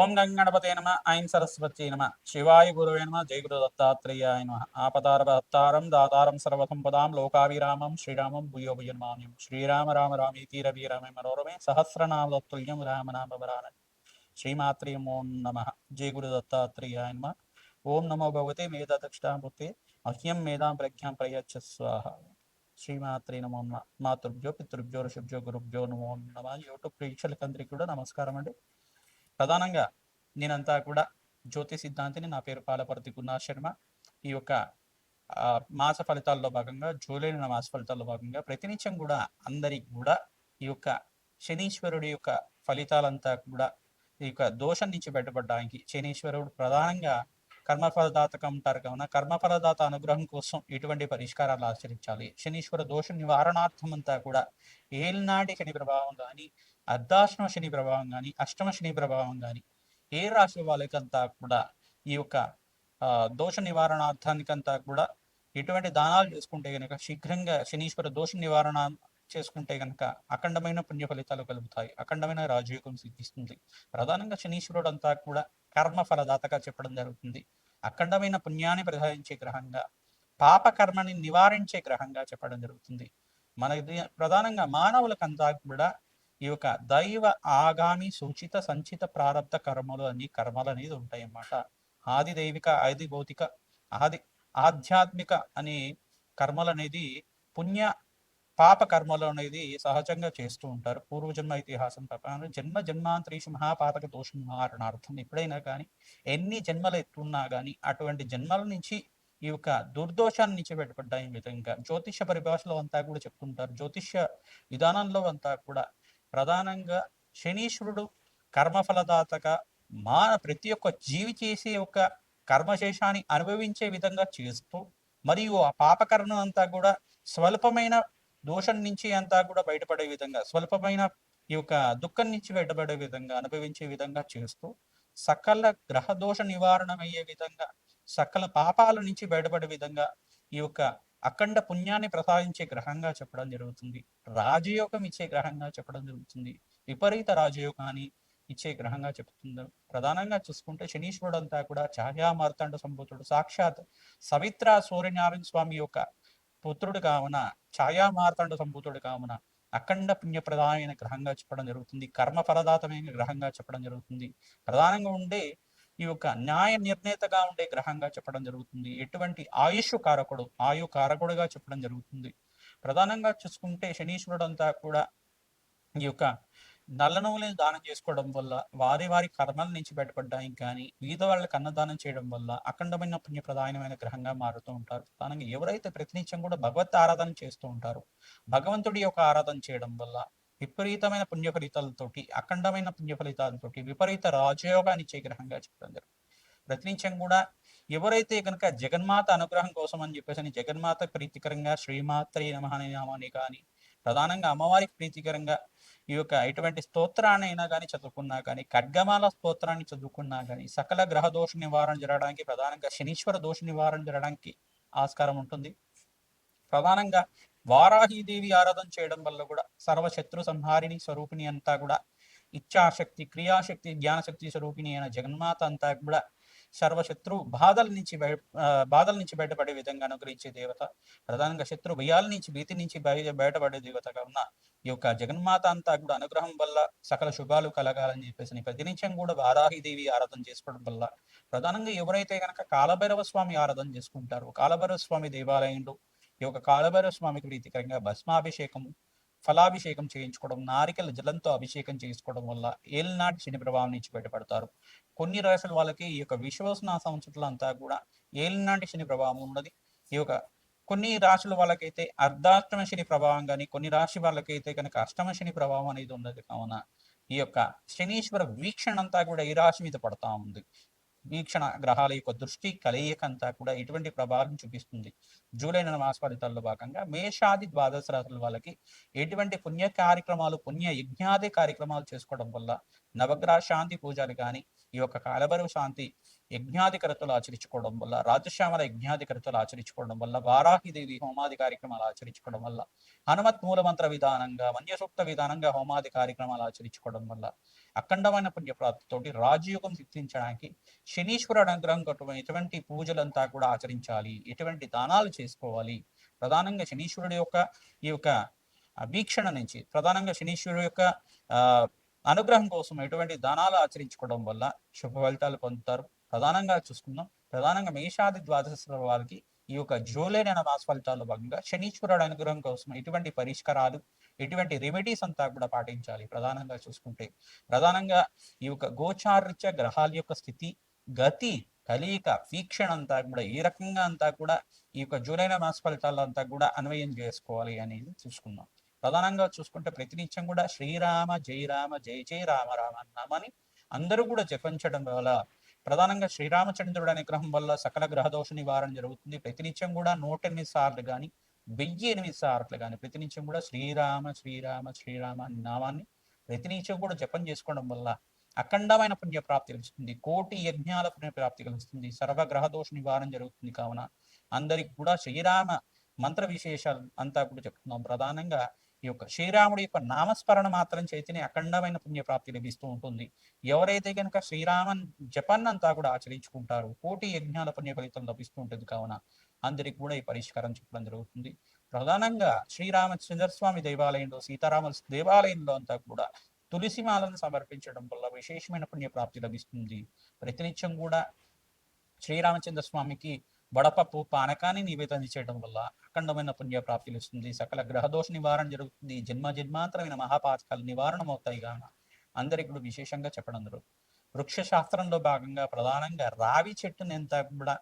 ఓం గంగణపతే నమ ఐం సరస్వత్యై నమ శివాయ గురువే నమ జయ గురు దత్తాత్రేయాయ నమ ఆపదారభత్తారం దాతారం సర్వసంపదాం లోకాభిరామం శ్రీరామం భూయో భుజన్మామ్యం శ్రీరామ రామ రామేతి రవి రమే మనోరమే సహస్రనామతుల్యం రామనామవరాన శ్రీమాత్రే నమో నమ జయ గురు దత్తాత్రేయాయ నమ ఓం నమో భగవతే మేధా దక్షిణామూర్తే మహ్యం మేధాం ప్రజ్ఞాం ప్రయచ్చ స్వాహ శ్రీమాత్రే నమో నమ మాతృభ్యో పితృభ్యో ఋషభ్యో గురుభ్యో నమో నమ యూట్యూబ్ ప్రేక్షకులందరికీ కూడా నమస్కారం అండి. ప్రధానంగా నేనంతా కూడా జ్యోతి సిద్ధాంతిని. నా పేరు పాలపర్తి గురునాథ్ శర్మ. ఈ యొక్క మాస ఫలితాల్లో భాగంగా జూలై నెల మాస ఫలితాల్లో భాగంగా ప్రతినిత్యం కూడా అందరికి కూడా ఈ యొక్క శనీశ్వరుడి యొక్క ఫలితాలంతా కూడా ఈ యొక్క దోషం నుంచి బయటపడడానికి శనీశ్వరుడు ప్రధానంగా కర్మఫలదాతగా ఉంటారు కావున కర్మఫలదాత అనుగ్రహం కోసం ఎటువంటి పరిష్కారాలు ఆచరించాలి, శనీశ్వర దోష నివారణార్థం అంతా కూడా ఏలినాటి శని ప్రభావం కానీ, అర్ధాష్టమ శని ప్రభావం కానీ, అష్టమ శని ప్రభావం కానీ ఏ రాశి వాళ్ళకంతా కూడా ఈ యొక్క దోష నివారణార్థానికంతా కూడా ఎటువంటి దానాలు చేసుకుంటే కనుక శీఘ్రంగా శనీశ్వర దోష నివారణ చేసుకుంటే కనుక అఖండమైన పుణ్య ఫలితాలు కలుగుతాయి, అఖండమైన రాజయోగం సిద్ధిస్తుంది. ప్రధానంగా శనీశ్వరుడు అంతా కూడా కర్మ ఫలదాతగా చెప్పడం జరుగుతుంది. అఖండమైన పుణ్యాన్ని ప్రసాదించే గ్రహంగా, పాప కర్మని నివారించే గ్రహంగా చెప్పడం జరుగుతుంది. మనకి ప్రధానంగా మానవులకంతా కూడా ఈ యొక్క దైవ ఆగామి సూచిత సంచిత ప్రారంభ కర్మలు అన్ని కర్మలు అనేది ఉంటాయి అన్నమాట. ఆది దైవిక, ఆది భౌతిక, ఆది ఆధ్యాత్మిక అనే కర్మలు అనేది పుణ్య పాప కర్మలు అనేది సహజంగా చేస్తూ ఉంటారు. పూర్వజన్మ ఇతిహాసం ప్రకారం జన్మ జన్మాంతరీషు మహాపాతక దోష నివారణార్థం ఎప్పుడైనా కానీ ఎన్ని జన్మలు ఎత్తున్నా కానీ అటువంటి జన్మల నుంచి ఈ యొక్క దుర్దోషాన్ని నుంచి బయటపడ్డాయి విధంగా జ్యోతిష్య పరిభాషలో అంతా కూడా చెప్తుంటారు. జ్యోతిష్య విధానంలో అంతా కూడా ప్రధానంగా శనీశ్వరుడు కర్మఫలదాతగా ప్రతి ఒక్క జీవి చేసే ఒక కర్మశేషాన్ని అనుభవించే విధంగా చేస్తూ, మరియు ఆ పాపకర్మ అంతా కూడా స్వల్పమైన దోషం నుంచి అంతా కూడా బయటపడే విధంగా, స్వల్పమైన ఈ యొక్క దుఃఖం నుంచి బయటపడే విధంగా అనుభవించే విధంగా చేస్తూ, సకల గ్రహ దోష నివారణ అయ్యే విధంగా, సకల పాపాల నుంచి బయటపడే విధంగా ఈ యొక్క అఖండ పుణ్యాన్ని ప్రసాదించే గ్రహంగా చెప్పడం జరుగుతుంది. రాజయోగం ఇచ్చే గ్రహంగా చెప్పడం జరుగుతుంది. విపరీత రాజయోగాన్ని ఇచ్చే గ్రహంగా చెప్తుంది. ప్రధానంగా చూసుకుంటే శనీశ్వరుడు అంతా కూడా ఛాయా మార్తాండ సంభూతుడు, సాక్షాత్ సవిత్ర సూర్యనారాయణ స్వామి యొక్క పుత్రుడు కావున, ఛాయా మార్తాండ సంభూతుడు కావున అఖండ పుణ్యప్రదాయమైన గ్రహంగా చెప్పడం జరుగుతుంది. కర్మఫలదాతమైన గ్రహంగా చెప్పడం జరుగుతుంది. ప్రధానంగా ఉండే ఈ యొక్క న్యాయ నిర్ణేతగా ఉండే గ్రహంగా చెప్పడం జరుగుతుంది. ఎటువంటి ఆయుష్ కారకుడు, ఆయు కారకుడుగా చెప్పడం జరుగుతుంది. ప్రధానంగా చూసుకుంటే శనీశ్వరుడు అంతా కూడా ఈ యొక్క నల్ల నువ్వులను దానం చేసుకోవడం వల్ల, వారి వారి కర్మల నుంచి బయటపడ్డానికి కానీ, వీధ వాళ్ళకి అన్నదానం చేయడం వల్ల అఖండమైన పుణ్యప్రదాయమైన గ్రహంగా మారుతూ ఉంటారు. ప్రధానంగా ఎవరైతే ప్రతినిత్యం కూడా భగవత్ ఆరాధన చేస్తూ ఉంటారో, భగవంతుడి యొక్క ఆరాధన చేయడం వల్ల విపరీతమైన పుణ్య ఫలితాలతోటి, అఖండమైన పుణ్య ఫలితాలతోటి విపరీత రాజయోగాన్ని ఇచ్చే గ్రహంగా చెప్పడం జరుగుతుంది. ప్రతినిత్యం కూడా ఎవరైతే కనుక జగన్మాత అనుగ్రహం కోసం అని చెప్పేసి జగన్మాత ప్రీతికరంగా శ్రీమాత్రే నమః అనే నామాన్ని కానీ, ప్రధానంగా అమ్మవారికి ప్రీతికరంగా ఈ యొక్క ఎటువంటి స్తోత్రాన్ని అయినా కానీ చదువుకున్నా కానీ, ఖడ్గమాల స్తోత్రాన్ని చదువుకున్నా కానీ సకల గ్రహ దోష నివారణ జరగడానికి, ప్రధానంగా శనీశ్వర దోష నివారణ జరగడానికి ఆస్కారం ఉంటుంది. ప్రధానంగా వారాహీదేవి ఆరాధన చేయడం వల్ల కూడా సర్వశత్రు సంహారిణి స్వరూపిణి అంతా కూడా ఇచ్ఛాశక్తి, క్రియాశక్తి, జ్ఞానశక్తి స్వరూపిణి అయిన జగన్మాత అంతా కూడా సర్వశత్రు బాధల నుంచి బయటపడే విధంగా అనుగ్రహించే దేవత. ప్రధానంగా శత్రు భయాల నుంచి, భీతి నుంచి బయటపడే దేవతగా ఉన్న ఈ యొక్క జగన్మాత అంతా కూడా అనుగ్రహం వల్ల సకల శుభాలు కలగాలని చెప్పేసి ప్రతినిత్యం కూడా వారాహిదేవి ఆరాధన చేసుకోవడం వల్ల, ప్రధానంగా ఎవరైతే కనుక కాలభైరవ స్వామి ఆరాధన చేసుకుంటారో, కాలభైరవ స్వామి దేవాలయంలో ఈ యొక్క కాలభైరవ స్వామికి ప్రీతికరంగా భస్మాభిషేకం, ఫలాభిషేకం చేయించుకోవడం, నారికల జలంతో అభిషేకం చేసుకోవడం వల్ల ఏలినాటి శని ప్రభావం నుంచి బయటపడతారు. కొన్ని రాశుల వాళ్ళకి ఈ యొక్క విశ్వసన సంవత్సరాలు అంతా కూడా ఏలినాటి శని ప్రభావం ఉన్నది. ఈ యొక్క కొన్ని రాశుల వాళ్ళకైతే అర్ధాష్టమ శని ప్రభావం కానీ, కొన్ని రాశి వాళ్ళకైతే కనుక అష్టమ శని ప్రభావం అనేది ఉన్నది. కావున ఈ యొక్క శనీశ్వర వీక్షణ అంతా కూడా ఈ రాశి మీద పడతా ఉంది. వీక్షణ గ్రహాల యొక్క దృష్టి కలయిక అంతా కూడా ఎటువంటి ప్రభావం చూపిస్తుంది. జూలై నెల మాస ఫలితాల్లో భాగంగా మేషాది ద్వాదశ రాశుల వాళ్ళకి ఎటువంటి పుణ్య కార్యక్రమాలు, పుణ్య యజ్ఞాది కార్యక్రమాలు చేసుకోవడం వల్ల, నవగ్రహ శాంతి పూజలు కానీ, ఈ యొక్క కాలభైరవ శాంతి యజ్ఞాధికరతలు ఆచరించుకోవడం వల్ల, రాజశ్యామల యజ్ఞాధికరతలు ఆచరించుకోవడం వల్ల, వారాహిదేవి హోమాది కార్యక్రమాలు ఆచరించుకోవడం వల్ల, హనుమత్ మూలమంత్ర విధానంగా, మన్యసూక్త విధానంగా హోమాది కార్యక్రమాలు ఆచరించుకోవడం వల్ల అఖండమైన పుణ్యప్రాప్తితోటి రాజయోగం సిద్ధించడానికి శనీశ్వరుడు అనుగ్రహం కోసం ఎటువంటి పూజలంతా కూడా ఆచరించాలి, ఎటువంటి దానాలు చేసుకోవాలి, ప్రధానంగా శనీశ్వరుడు యొక్క ఈ యొక్క వీక్షణ నుంచి ప్రధానంగా శనీశ్వరుడు యొక్క అనుగ్రహం కోసం ఎటువంటి దానాలు ఆచరించుకోవడం వల్ల శుభ ఫలితాలు పొందుతారు. ప్రధానంగా చూసుకుందాం, ప్రధానంగా మేషాది ద్వాదశ వారికి ఈ యొక్క జూలై నెల మాస ఫలితాల్లో భాగంగా శనీశ్వరుడు అనుగ్రహం కోసం ఎటువంటి పరిష్కారాలు, ఎటువంటి రెమెడీస్ అంతా కూడా పాటించాలి. ప్రధానంగా చూసుకుంటే ప్రధానంగా ఈ యొక్క గోచారరీత్యా గ్రహాల యొక్క స్థితి, గతి, కలయిక, వీక్షణ అంతా కూడా ఏ రకంగా అంతా కూడా ఈ యొక్క జూలై నెల మాస ఫలితాల్లో అంతా కూడా అన్వయం చేసుకోవాలి అనేది చూసుకుందాం. ప్రధానంగా చూసుకుంటే ప్రతినిత్యం కూడా శ్రీరామ జయ రామ జయ జయ రామ రామ నామాని అందరూ కూడా జపించడం వల్ల ప్రధానంగా శ్రీరామచంద్రుడు అనే గ్రహం వల్ల సకల గ్రహదోష నివారణ జరుగుతుంది. ప్రతినిత్యం కూడా 108 సార్లు కానీ 1008 సార్లు కానీ ప్రతినిత్యం కూడా శ్రీరామ శ్రీరామ శ్రీరామ నామాన్ని ప్రతినిత్యం కూడా జపం చేసుకోవడం వల్ల అఖండమైన పుణ్యప్రాప్తి కలుగుతుంది, కోటి యజ్ఞాల పుణ్యప్రాప్తి కలుగుతుంది, సర్వగ్రహ దోష నివారణ జరుగుతుంది. కావున అందరికి కూడా శ్రీరామ మంత్ర విశేషాలు అంతా కూడా చెప్తున్నాం. ప్రధానంగా ఈ యొక్క శ్రీరాముడి యొక్క నామస్మరణ మాత్రం చేతిని అఖండమైన పుణ్యప్రాప్తి లభిస్తూ ఉంటుంది. ఎవరైతే కనుక శ్రీరామన్ జపాన్నంతా కూడా ఆచరించుకుంటారో కోటి యజ్ఞాల పుణ్య ఫలితం లభిస్తూ ఉంటుంది. కావున అందరికి కూడా ఈ పరిష్కారం చెప్పడం జరుగుతుంది. ప్రధానంగా శ్రీరామచంద్రస్వామి దేవాలయంలో, సీతారామ దేవాలయంలో అంతా కూడా తులసిమాలను సమర్పించడం వల్ల విశేషమైన పుణ్యప్రాప్తి లభిస్తుంది. ప్రతినిత్యం కూడా శ్రీరామచంద్ర స్వామికి వడపప్పు పానకాన్ని నివేదన చేయడం వల్ల అఖండమైన పుణ్యప్రాప్తి లభిస్తుంది, సకల గ్రహదోష నివారణ జరుగుతుంది, జన్మాంతరమైన మహాపాతకాలు నివారణ అవుతాయి. కావున అందరికి కూడా విశేషంగా చెప్పడం జరుగుతుంది. వృక్ష శాస్త్రంలో భాగంగా ప్రధానంగా రావి చెట్టుని అంతా కూడా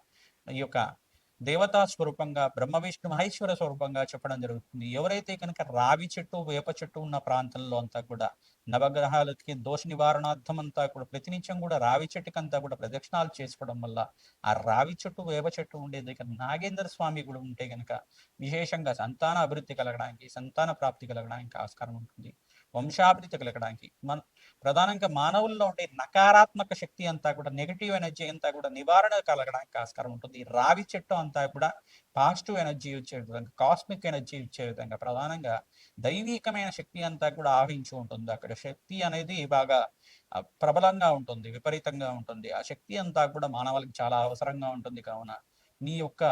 ఈ యొక్క దేవతా స్వరూపంగా, బ్రహ్మ విష్ణు మహేశ్వర స్వరూపంగా చెప్పడం జరుగుతుంది. ఎవరైతే కనుక రావి చెట్టు, వేప చెట్టు ఉన్న ప్రాంతంలో అంతా కూడా నవగ్రహాలకి దోష నివారణార్థం అంతా కూడా ప్రతినిత్యం కూడా రావి చెట్టుకి అంతా కూడా ప్రదక్షిణాలు చేసుకోవడం వల్ల ఆ రావి చెట్టు, వేప చెట్టు ఉండే దగ్గర నాగేంద్ర స్వామి కూడా ఉంటే కనుక విశేషంగా సంతాన అభివృద్ధి కలగడానికి, సంతాన ప్రాప్తి కలగడానికి ఆస్కారం ఉంటుంది. వంశాభివృద్ధి కలగడానికి ప్రధానంగా మానవుల్లో ఉండే నకారాత్మక శక్తి అంతా కూడా, నెగిటివ్ ఎనర్జీ అంతా కూడా నివారణ కలగడానికి ఆస్కారం ఉంటుంది. రావి చెట్టు అంతా కూడా పాజిటివ్ ఎనర్జీ ఇచ్చే విధంగా, కాస్మిక్ ఎనర్జీ ఇచ్చే విధంగా, ప్రధానంగా దైవికమైన శక్తి అంతా కూడా ఆవహించి ఉంటుంది. అక్కడ శక్తి అనేది బాగా ప్రబలంగా ఉంటుంది, విపరీతంగా ఉంటుంది. ఆ శక్తి అంతా కూడా మానవులకి చాలా అవసరంగా ఉంటుంది. కావున నీ యొక్క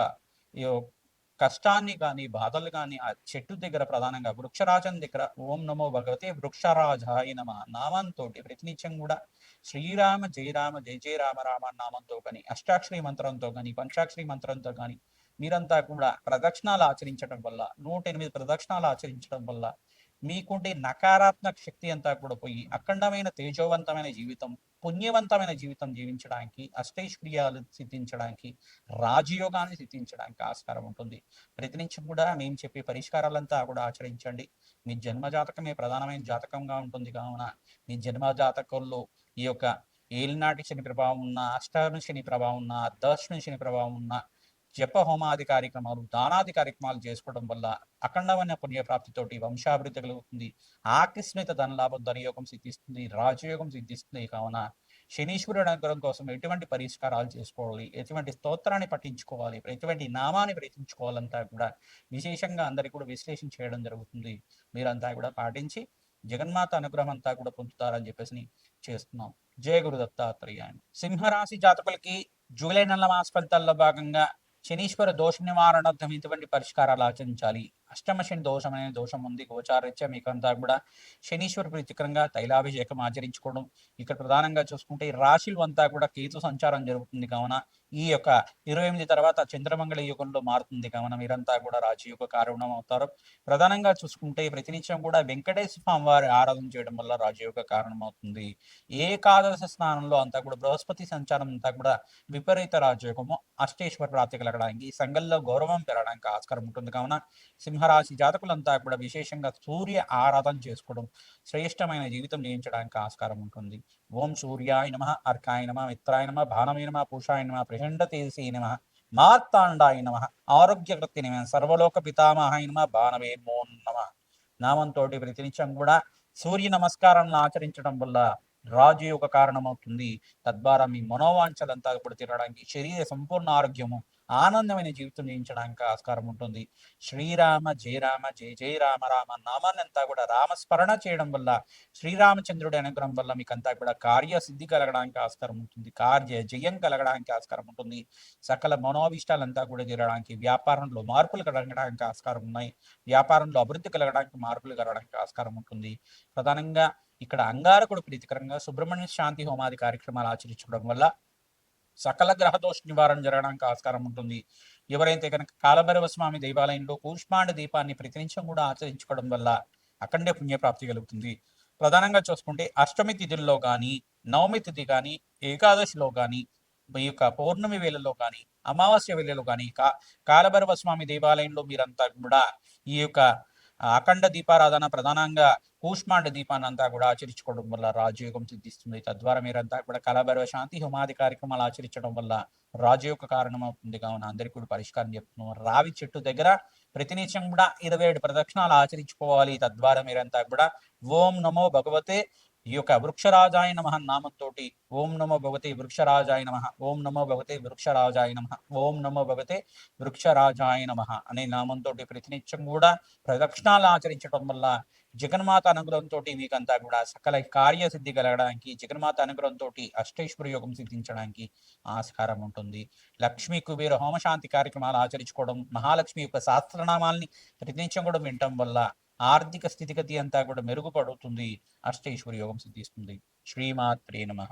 కష్టాన్ని కానీ, బాధలు కానీ ఆ చెట్టు దగ్గర ప్రధానంగా వృక్షరాజం దగ్గర ఓం నమో భగవతే వృక్షరాజాయ నమః నామంతో ప్రతినిత్యం కూడా శ్రీరామ జయ రామ జయ జయ రామ రామ నామంతో కానీ, అష్టాక్షరి మంత్రంతో కానీ, పంచాక్షరి మంత్రంతో కానీ మీరంతా కూడా ప్రదక్షిణాలు ఆచరించడం వల్ల, 108 ప్రదక్షిణాలు ఆచరించడం వల్ల మీకుండే నకారాత్మక శక్తి అంతా కూడా పోయి అఖండమైన తేజోవంతమైన జీవితం, పుణ్యవంతమైన జీవితం జీవించడానికి, అష్టైశ్వర్యాలు సిద్ధించడానికి, రాజయోగాన్ని సిద్ధించడానికి ఆస్కారం ఉంటుంది. ప్రతినిత్యం కూడా మేము చెప్పే పరిష్కారాలంతా కూడా ఆచరించండి. మీ జన్మ జాతకమే ప్రధానమైన జాతకంగా ఉంటుంది. కావున మీ జన్మ జాతకంలో ఈ యొక్క ఏలినాటి శని ప్రభావం ఉన్న, అష్టాదశ శని ప్రభావం ఉన్న, అర్ధాష్టమి శని ప్రభావం ఉన్న జప హోమాది కార్యక్రమాలు, దానాది కార్యక్రమాలు చేసుకోవడం వల్ల అఖండమైన పుణ్యప్రాప్తితోటి వంశాభివృద్ధి కలుగుతుంది, ఆకస్మిక ధనలాభం, ధనయోగం సిద్ధిస్తుంది, రాజయోగం సిద్ధిస్తుంది. కావున శనీశ్వరుడు అనుగ్రహం కోసం ఎటువంటి పరిష్కారాలు చేసుకోవాలి, ఎటువంటి స్తోత్రాన్ని పఠించుకోవాలి, ఎటువంటి నామాన్ని ప్రయత్నించుకోవాలంతా కూడా విశేషంగా అందరికీ కూడా విశ్లేషణ చేయడం జరుగుతుంది. మీరంతా కూడా పాటించి జగన్మాత అనుగ్రహం అంతా కూడా పొందుతారని చెప్పేసి చేస్తున్నాం. జయ గురు దత్తాత్రేయ. సింహరాశి జాతకులకి జూలై నెల మాస ఫలితాల్లో భాగంగా శనీశ్వర దోష నివారణార్థం ఇటువంటి పరిష్కారాలు ఆచరించాలి. అష్టమ శని దోషం అనే దోషం ఉంది. గోచారీత్యా మీకంతా కూడా శనీశ్వర ప్రీతికరంగా తైలాభిషేకం ఆచరించుకోవడం. ఇక్కడ ప్రధానంగా చూసుకుంటే రాశులు అంతా కూడా కేతు సంచారం జరుగుతుంది. కావున ఈ యొక్క 28 తర్వాత చంద్రమంగళ యుగంలో మారుతుంది. కావున మీరంతా కూడా రాజయోగ కారణం అవుతారు. ప్రధానంగా చూసుకుంటే ప్రతినిత్యం కూడా వెంకటేశ్వర స్వామి వారి ఆరాధన చేయడం వల్ల రాజయోగ కారణం అవుతుంది. ఏకాదశ స్నానంలో అంతా కూడా బృహస్పతి సంచారం అంతా కూడా విపరీత రాజయోగము, అష్టేశ్వర ప్రాప్తి కలగడానికి, సంఘంలో గౌరవం పెరగడానికి ఆస్కారం ఉంటుంది. కావున సింహరాశి జాతకులంతా కూడా విశేషంగా సూర్య ఆరాధన చేసుకోవడం శ్రేష్టమైన జీవితం జీవించడానికి ఆస్కారం ఉంటుంది. ఓం సూర్యాయ నమః, అర్కాయ నమః, మిత్రాయ నమః, భానవే నమః, పూషాయ నమః, ప్రచండతేజసే నమః, మార్తాండాయ నమః, ఆరోగ్యకృత్య నమః, సర్వలోక పితామహాయ నమః, భానవే నమో నమః నామంతో ప్రతినిత్యం కూడా సూర్య నమస్కారాలను ఆచరించడం వల్ల రాజయోగ కారణమవుతుంది. తద్వారా మీ మనోవాంఛలంతా కూడా తీరడానికి, శరీర సంపూర్ణ ఆరోగ్యము, ఆనందమైన జీవితం జీవించడానికి ఆస్కారం ఉంటుంది. శ్రీరామ జయ రామ జయ జయ రామ రామ నామాన్ని అంతా కూడా రామస్మరణ చేయడం వల్ల, శ్రీరామచంద్రుడి అనుగ్రహం వల్ల మీకంతా కూడా కార్యసిద్ధి కలగడానికి ఆస్కారం ఉంటుంది. కార్య జయం కలగడానికి ఆస్కారం ఉంటుంది. సకల మనోభీష్టాలంతా కూడా తీరడానికి, వ్యాపారంలో మార్పులు కలగడానికి ఆస్కారం ఉన్నాయి. వ్యాపారంలో అభివృద్ధి కలగడానికి, మార్పులు కలగడానికి ఆస్కారం ఉంటుంది. ప్రధానంగా ఇక్కడ అంగారకుడు ప్రీతికరంగా సుబ్రహ్మణ్య శాంతి హోమాది కార్యక్రమాలు ఆచరించడం వల్ల సకల గ్రహదోష నివారణ జరగడానికి ఆస్కారం ఉంటుంది. ఎవరైతే కనుక కాలభైరవ స్వామి దేవాలయంలో కూష్మాండ దీపాన్ని ప్రతినిత్యం కూడా ఆచరించుకోవడం వల్ల అఖండ పుణ్యప్రాప్తి కలుగుతుంది. ప్రధానంగా చూసుకుంటే అష్టమి తిథుల్లో కానీ, నవమి తిథి కానీ, ఏకాదశిలో కానీ, ఈ యొక్క పౌర్ణమి వేళల్లో కానీ, అమావాస్య వేళలో కానీ కాలభైరవ స్వామి దేవాలయంలో మీరంతా కూడా ఈ యొక్క అఖండ దీపారాధన ప్రధానంగా కూష్మాండ దీపాన్ని అంతా కూడా ఆచరించుకోవడం వల్ల రాజయోగం సిద్ధిస్తుంది. తద్వారా మీరంతా కూడా కాలభైరవ శాంతి హోమాది కార్యక్రమాలు ఆచరించడం వల్ల రాజయోగ కారణం అవుతుంది. కావున అందరికీ కూడా పరిష్కారం చెప్తున్నాం. రావి చెట్టు దగ్గర ప్రతినిత్యం కూడా 27 ప్రదక్షిణాలు ఆచరించుకోవాలి. తద్వారా మీరంతా కూడా ఓం నమో భగవతే ఈ యొక్క వృక్షరాజాయ నమః నామంతో ఓం నమో భగవతే వృక్షరాజాయ నమః, ఓం నమో భగవతే వృక్షరాజాయ నమః, ఓం నమో భగవతే వృక్షరాజాయ నమః అనే నామంతో ప్రతినిత్యం కూడా ప్రదక్షిణాలు ఆచరించడం వల్ల జగన్మాత అనుగ్రహంతో మీకంతా కూడా సకల కార్యసిద్ధి కలగడానికి, జగన్మాత అనుగ్రహంతో అష్టైశ్వర్య యోగం సిద్ధించడానికి ఆస్కారం ఉంటుంది. లక్ష్మీ కుబేర హోమశాంతి కార్యక్రమాలు ఆచరించుకోవడం, మహాలక్ష్మి యొక్క శాస్త్రనామాల్ని ప్రతినిత్యం కూడా వినటం వల్ల ఆర్థిక స్థితిగతి అంతా కూడా మెరుగుపడుతుంది. అష్టైశ్వర్య యోగం సిద్ధిస్తుంది. శ్రీమాత్రే నమః.